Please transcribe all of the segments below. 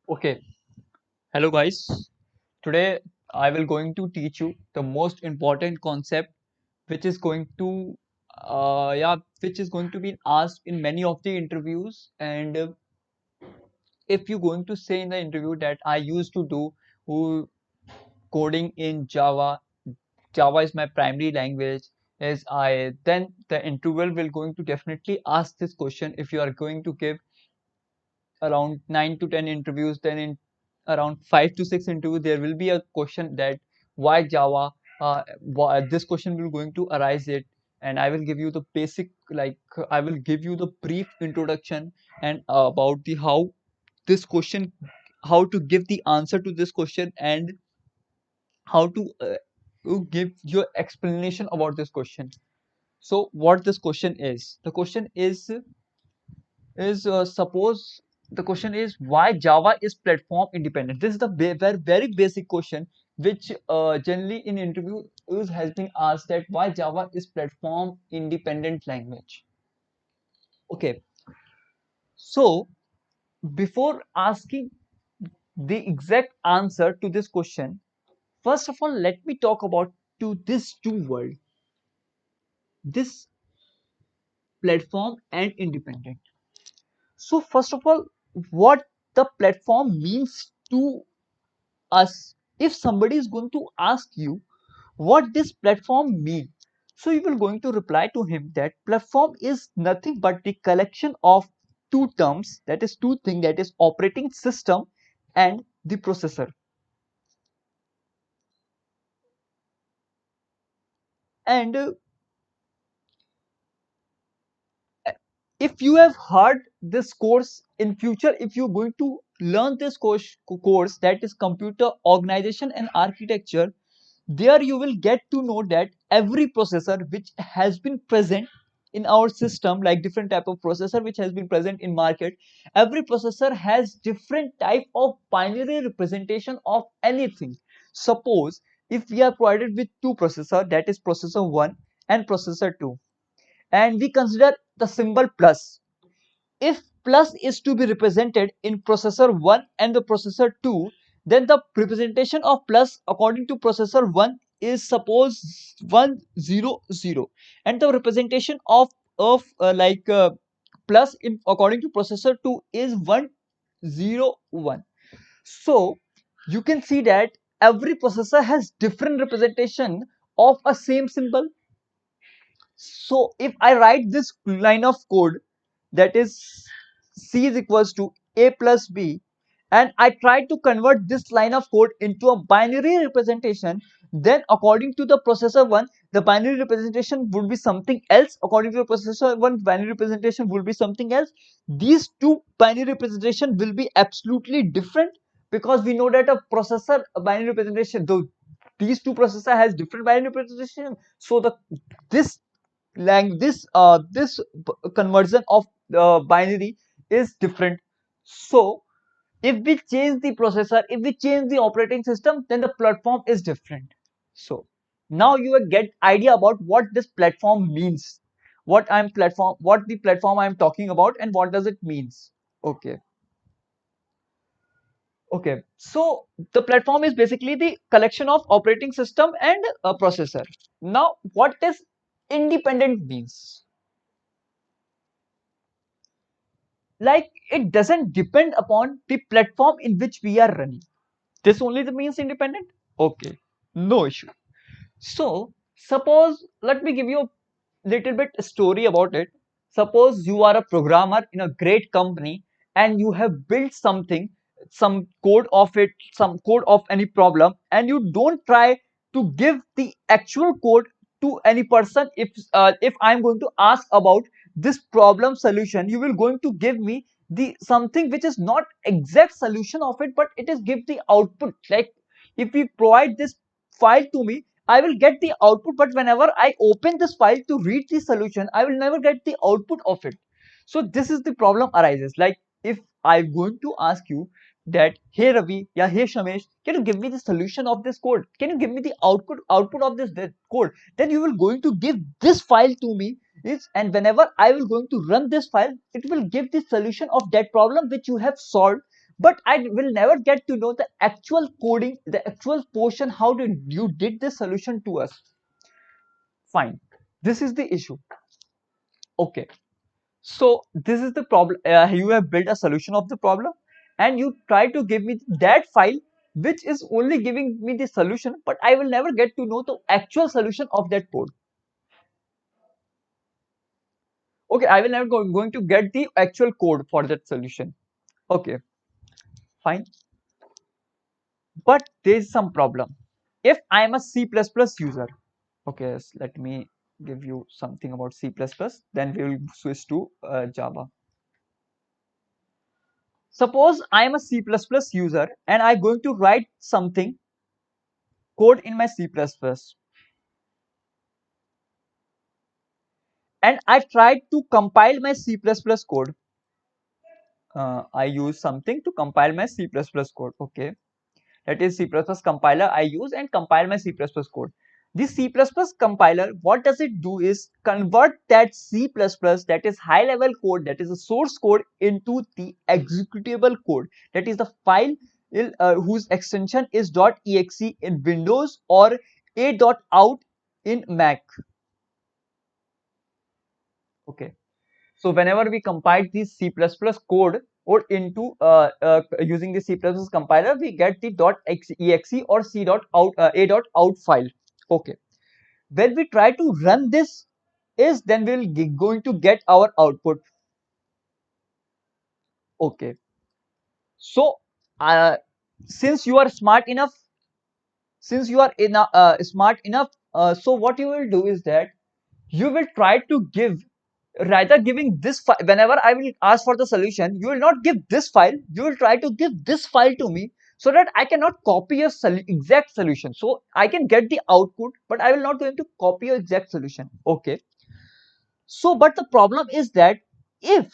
Okay, hello guys. Today I will going to teach you the most important concept which is going to which is going to be asked in many of the interviews. And if you're going to say in the interview that I used to do coding in Java is my primary language, is I then the interviewer will going to definitely ask this question. If you are going to give around 9 to 10 interviews, then in around 5 to 6 interviews there will be a question that why Java. This question will going to arise it, and I will give you the basic, like I will give you the brief introduction and about the how this question, how to give the answer to this question, and how to give your explanation about this question. So what this question is, the question is suppose the question is why Java is platform independent. This is the very basic question which generally in interviews has been asked, that why Java is platform independent language. Okay, so before asking the exact answer to this question, first of all let me talk about to this two word, this platform and independent. So first of all, what the platform means to us, if somebody is going to ask you what this platform mean, so you will going to reply to him that platform is nothing but the collection of two terms, that is two things, that is operating system and the processor. And if you have heard this course in future, if you're going to learn this course that is computer organization and architecture, there you will get to know that every processor which has been present in our system, like different type of processor which has been present in market, every processor has different type of binary representation of anything. Suppose if we are provided with two processor, that is processor 1 and processor 2, and we consider the symbol plus. If plus is to be represented in processor 1 and the processor 2, then the representation of plus according to processor 1 is suppose 100, and the representation of plus in according to processor 2 is 101. So you can see that every processor has different representation of a same symbol. So if I write this line of code, that is C is equals to A plus B, and I try to convert this line of code into a binary representation, then according to the processor 1, the binary representation would be something else. According to the processor 1, binary representation will be something else. These two binary representation will be absolutely different, because we know that a processor binary representation, though these two processor has different binary representation, so the this this conversion of binary is different. So if we change the processor, if we change the operating system, then the platform is different. So now you will get idea about what this platform means, what the platform I'm talking about, and what does it means. Okay, okay, so the platform is basically the collection of operating system and a processor. Now what does independent means? Like, it doesn't depend upon the platform in which we are running. This only the means independent. Okay, no issue. So suppose, let me give you a little bit story about it. Suppose you are a programmer in a great company, and you have built something, some code of it, some code of any problem, and you don't try to give the actual code to any person. If I'm going to ask about this problem solution, you will going to give me the something which is not exact solution of it, but it is give the output. Like, if you provide this file to me, I will get the output, but whenever I open this file to read the solution, I will never get the output of it. So this is the problem arises. Like, if I'm going to ask you that, hey Ravi, yeah, hey Shamesh, can you give me the solution of this code? Can you give me the output of this code? Then you will going to give this file to me. And whenever I will going to run this file, it will give the solution of that problem which you have solved but I will never get to know the actual coding, the actual portion, how did you did this solution to us. Fine, this is the issue. Okay, so this is the problem. You have built a solution of the problem, and you try to give me that file which is only giving me the solution, but I will never get to know the actual solution of that code. Okay, I will never going to get the actual code for that solution. Okay, fine. But there is some problem. If I am a C++ user, okay, let me give you something about C++, then we will switch to Java. Suppose I am a C++ user and I'm going to write something code in my C++, and I tried to compile my C++ code. I use something to compile my C++ code. Okay, that is C++ compiler I use and compile my C++ code. This C++ compiler, what does it do is convert that C++, that is high level code, that is a source code, into the executable code, that is the file whose extension is .exe in Windows or a.out in Mac. Okay, so whenever we compile this C++ code or into using the C++ compiler, we get the .exe or a.out file. Okay, when we try to run this, is then we'll going to get our output. Okay, so uh, since you are smart enough, smart enough, so what you will do is that you will try to give, rather giving this file, whenever I will ask for the solution, you will not give this file, you will try to give this file to me, so that I cannot copy your exact solution. So I can get the output, but I will not going to copy your exact solution. Okay, so but the problem is that if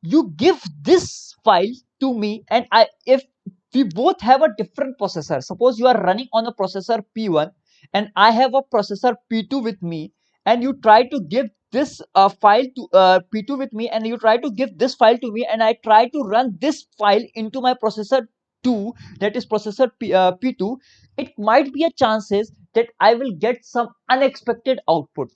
you give this file to me, and I if we both have a different processor, suppose you are running on a processor P1 and I have a processor P2 with me, and you try to give this file to P2 with me, and you try to give this file to me, and I try to run this file into my processor 2, that is processor P2, it might be a chances that I will get some unexpected output.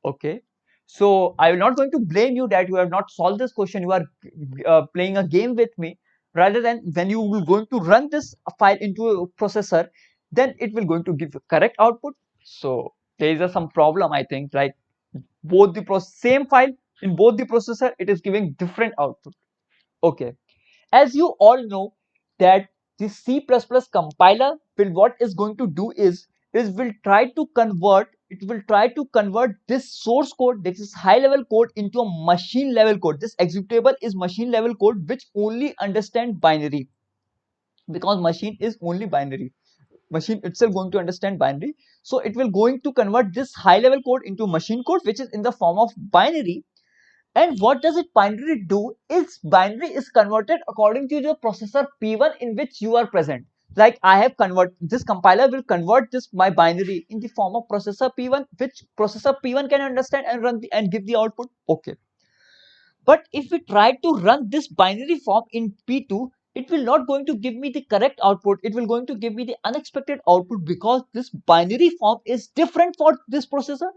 Okay, so I will not going to blame you that you have not solved this question, you are playing a game with me. Rather than when you will going to run this file into a processor, then it will going to give correct output. So there is some problem, I think, like both the same file in both the processor, it is giving different output. Okay, as you all know that the C++ compiler will, what is going to do is will try to convert, it will try to convert this source code, this is high level code, into a machine level code. This executable is machine level code which only understand binary, because machine is only binary, machine itself going to understand binary. So it will going to convert this high level code into machine code which is in the form of binary. And what does it binary do is binary is converted according to the processor P1 in which you are present. Like I have convert, this compiler will convert this my binary in the form of processor P1, which processor P1 can understand and run the, and give the output. Okay. But if we try to run this binary form in P2, it will not going to give me the correct output. It will going to give me the unexpected output, because this binary form is different for this processor.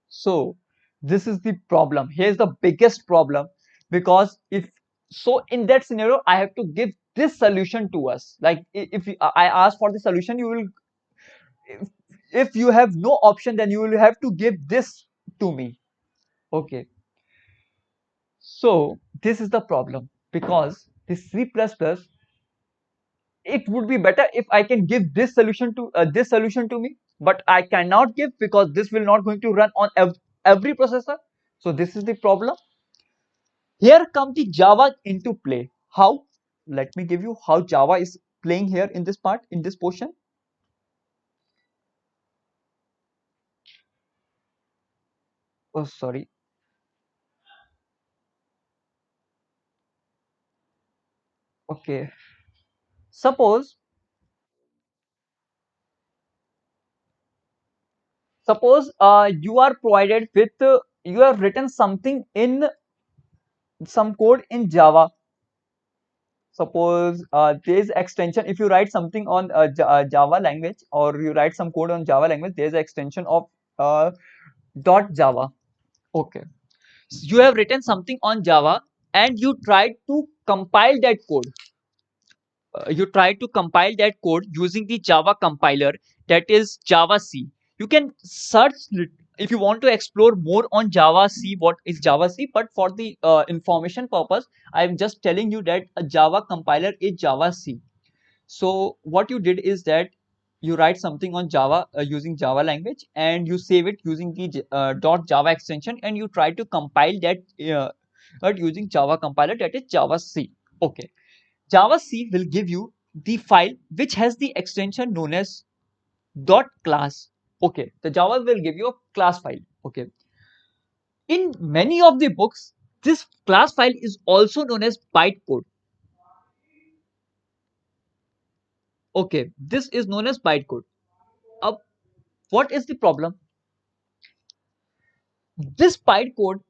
So this is the problem. Here's the biggest problem, because if so in that scenario I have to give this solution to us. Like if I ask for the solution, you will, if, if you have no option, then you will have to give this to me. Okay, so this is the problem, because this C++, it would be better if I can give this solution to me, but I cannot give, because this will not going to run on every processor. So this is the problem. Here come the Java into play. How? Let me give you how Java is playing here in this part, in this portion. Oh, sorry. Okay. Suppose, you are provided with, you have written something in some code in Java. suppose there's extension. If you write something on Java language, or you write some code on Java language, there's an extension of uh, dot Java. Okay, you have written something on Java and you tried to compile that code. You try to compile that code using the Java compiler, that is Java C. You can search if you want to explore more on Java C, what is Java C, but for the information purpose, I'm just telling you that a Java compiler is Java C. So what you did is that you write something on Java using Java language, and you save it using the .java extension, and you try to compile that using Java compiler, that is Java C. Okay, Java C will give you the file which has the extension known as .class. Okay, the Java will give you a class file. Okay, in many of the books, this class file is also known as bytecode. Okay, this is known as bytecode. Uh, what is the problem? This bytecode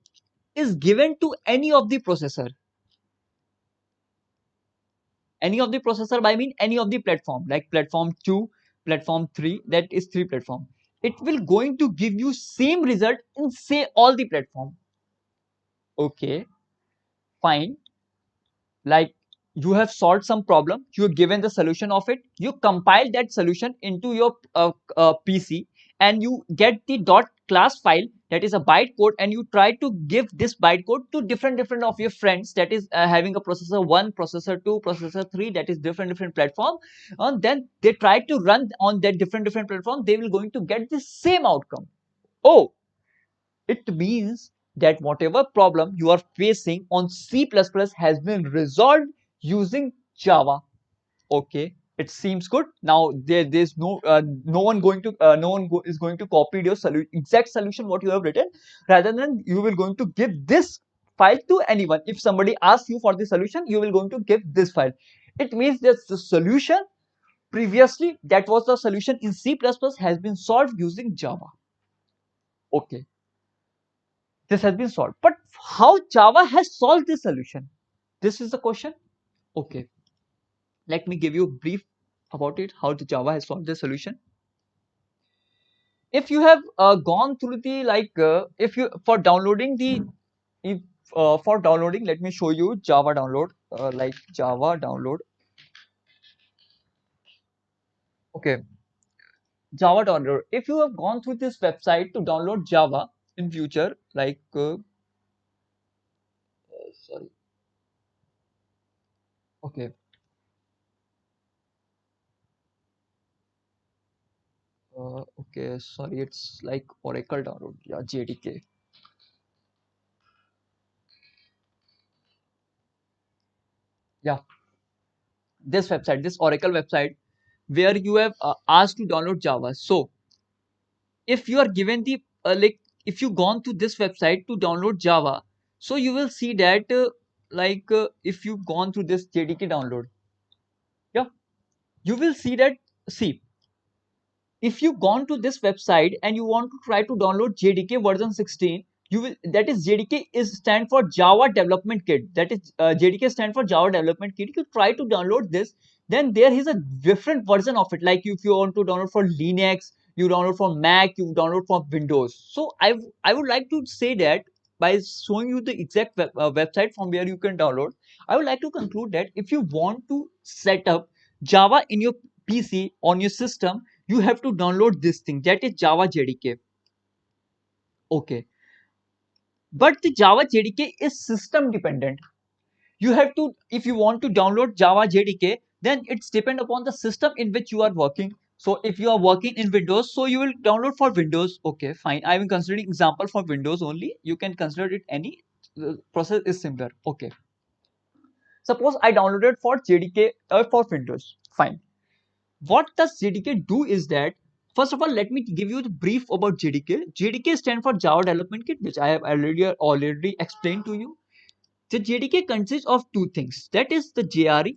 is given to any of the processor. Any of the processor, I mean any of the platform, like platform 2, platform 3, that is 3 platform. It will going to give you same result in say all the platform. Okay, fine. Like, you have solved some problem, you have given the solution of it, you compile that solution into your PC, and you get the dot class file, that is a bytecode, and you try to give this bytecode to different of your friends, that is having a processor 1, processor 2, processor 3, that is different platform, and then they try to run on that different platform, they will going to get the same outcome. Oh, it means that whatever problem you are facing on C++ has been resolved using Java. Okay, it seems good. Now there's no one going to is going to copy your exact solution what you have written. Rather than you will going to give this file to anyone. If somebody asks you for the solution, you will going to give this file. It means that the solution previously, that was the solution in C++, has been solved using Java. Okay, this has been solved. But how Java has solved this solution? This is the question. Okay, let me give you a brief about it, how the Java has solved the solution. If you have gone through the if you for downloading the if for downloading, let me show you Java download, like Java download. Okay, Java download. If you have gone through this website to download Java in future, like sorry, okay, okay, sorry, it's like Oracle download, yeah, JDK. Yeah, this website, this Oracle website, where you have asked to download Java. So if you are given the if you gone to this website to download Java, so you will see that if you gone through this JDK download, yeah, you will see that, see, if you gone to this website and you want to try to download JDK version 16, you will, that is JDK is stand for Java Development Kit, that is JDK stand for Java Development Kit. You try to download this, then there is a different version of it, like if you want to download for Linux, you download for Mac, you download for Windows. So I would like to say that by showing you the exact website from where you can download, I would like to conclude that if you want to set up Java in your PC, on your system, you have to download this thing, that is Java JDK. Okay, but the Java JDK is system dependent. You have to, if you want to download Java JDK, then it's depend upon the system in which you are working. So if you are working in Windows, so you will download for Windows. Okay, fine, I am considering example for Windows only, you can consider it any, the process is similar. Okay, suppose I downloaded for JDK for Windows, fine. What does JDK do is that, first of all, let me give you the brief about JDK. JDK stands for Java Development Kit, which I have already explained to you. The JDK consists of two things. That is the JRE,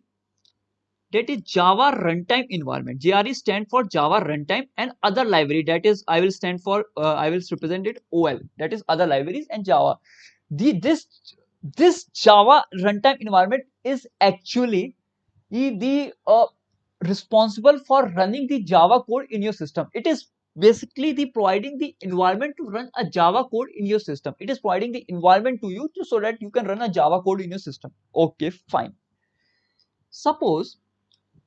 that is Java Runtime Environment. JRE stands for Java Runtime, and other library, that is I will stand for I will represent it OL, that is other libraries and Java. This Java Runtime Environment is actually the responsible for running the Java code in your system. It is basically the providing the environment to run a Java code in your system. It is providing the environment to you so that you can run a Java code in your system. Okay, fine. Suppose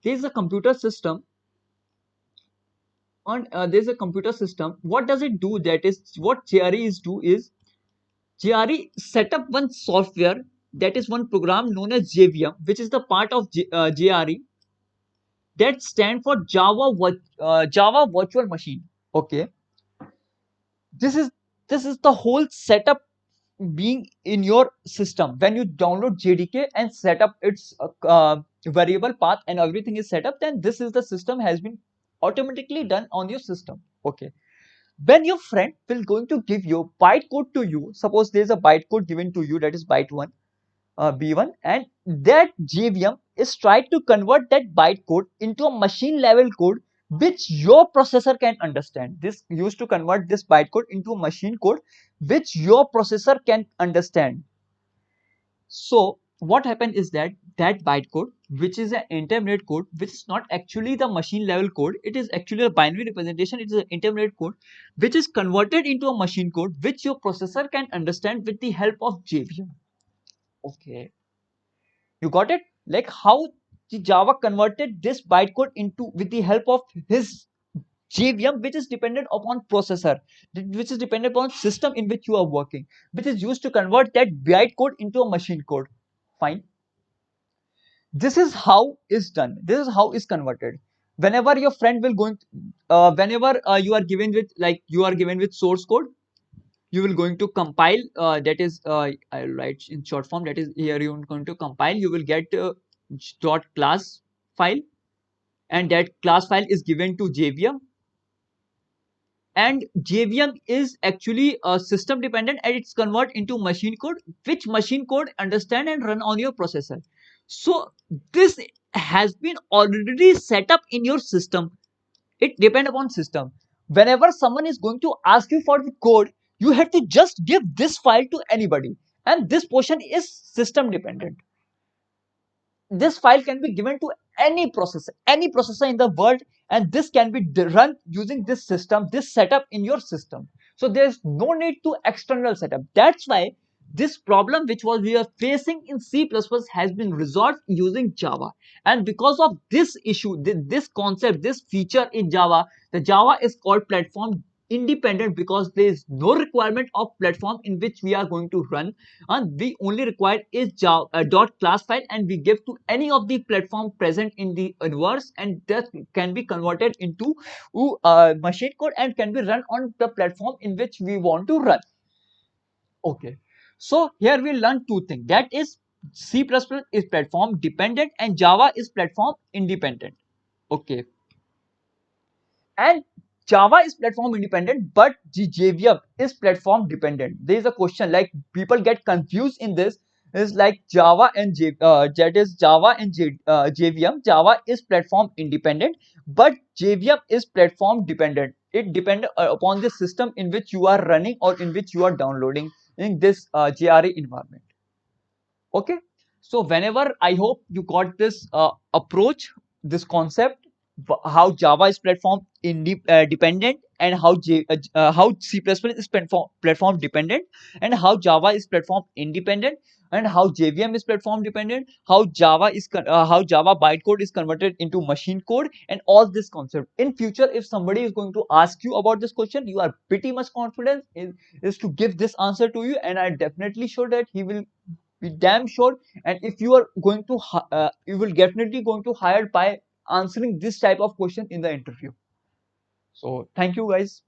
there is a computer system on there's a computer system. What does it do? That is what JRE is do is JRE set up one software, that is one program known as JVM, which is the part of JRE, that stand for Java Virtual Machine. Okay, this is the whole setup being in your system. When you download JDK and set up its variable path and everything is set up, then this is the system has been automatically done on your system. Okay, when your friend will going to give you bytecode to you, suppose there is a bytecode given to you, that is byte 1, B1, and that JVM is trying to convert that bytecode into a machine level code which your processor can understand. This used to convert this bytecode into a machine code which your processor can understand. So what happened is that that bytecode, which is an intermediate code, which is not actually the machine level code, it is actually a binary representation, it is an intermediate code which is converted into a machine code which your processor can understand with the help of JVM. Okay, you got it? Like how the Java converted this bytecode into with the help of his JVM, which is dependent upon processor, which is dependent upon system in which you are working, which is used to convert that bytecode into a machine code. Fine. This is how is done. This is how is converted. Whenever your friend will going, whenever you are given with source code, you will going to compile. That is, I'll write in short form. That is here you are going to compile. You will get dot class file, and that class file is given to JVM, and JVM is actually system dependent, and it's convert into machine code, which machine code understand and run on your processor. So this has been already set up in your system. It depends upon system. Whenever someone is going to ask you for the code, you have to just give this file to anybody, and this portion is system dependent. This file can be given to any processor in the world, and this can be run using this system, this setup in your system. So there's no need to external setup. That's why this problem which was we are facing in C++ has been resolved using Java. And because of this issue, this concept, this feature in Java, the Java is called platform independent, because there is no requirement of platform in which we are going to run, and we only require is Java, dot class file, and we give to any of the platform present in the universe, and that can be converted into machine code and can be run on the platform in which we want to run. Okay, so here we learn two things, that is C++ is platform dependent and Java is platform independent. Okay, and Java is platform independent, but JVM is platform dependent. There is a question like people get confused in this. Is like Java and that is Java and JVM. Java is platform independent, but JVM is platform dependent. It depends upon the system in which you are running or in which you are downloading in this JRE environment. Okay, so whenever I hope you got this approach, this concept, how Java is platform dependent, and how C++ is platform dependent, and how Java is platform independent, and how JVM is platform dependent, how how Java bytecode is converted into machine code, and all this concept. In future, if somebody is going to ask you about this question, you are pretty much confident is to give this answer to you, and I definitely sure that he will be damn sure. And if you are going to you will definitely going to hired by answering this type of question in the interview. So thank you guys.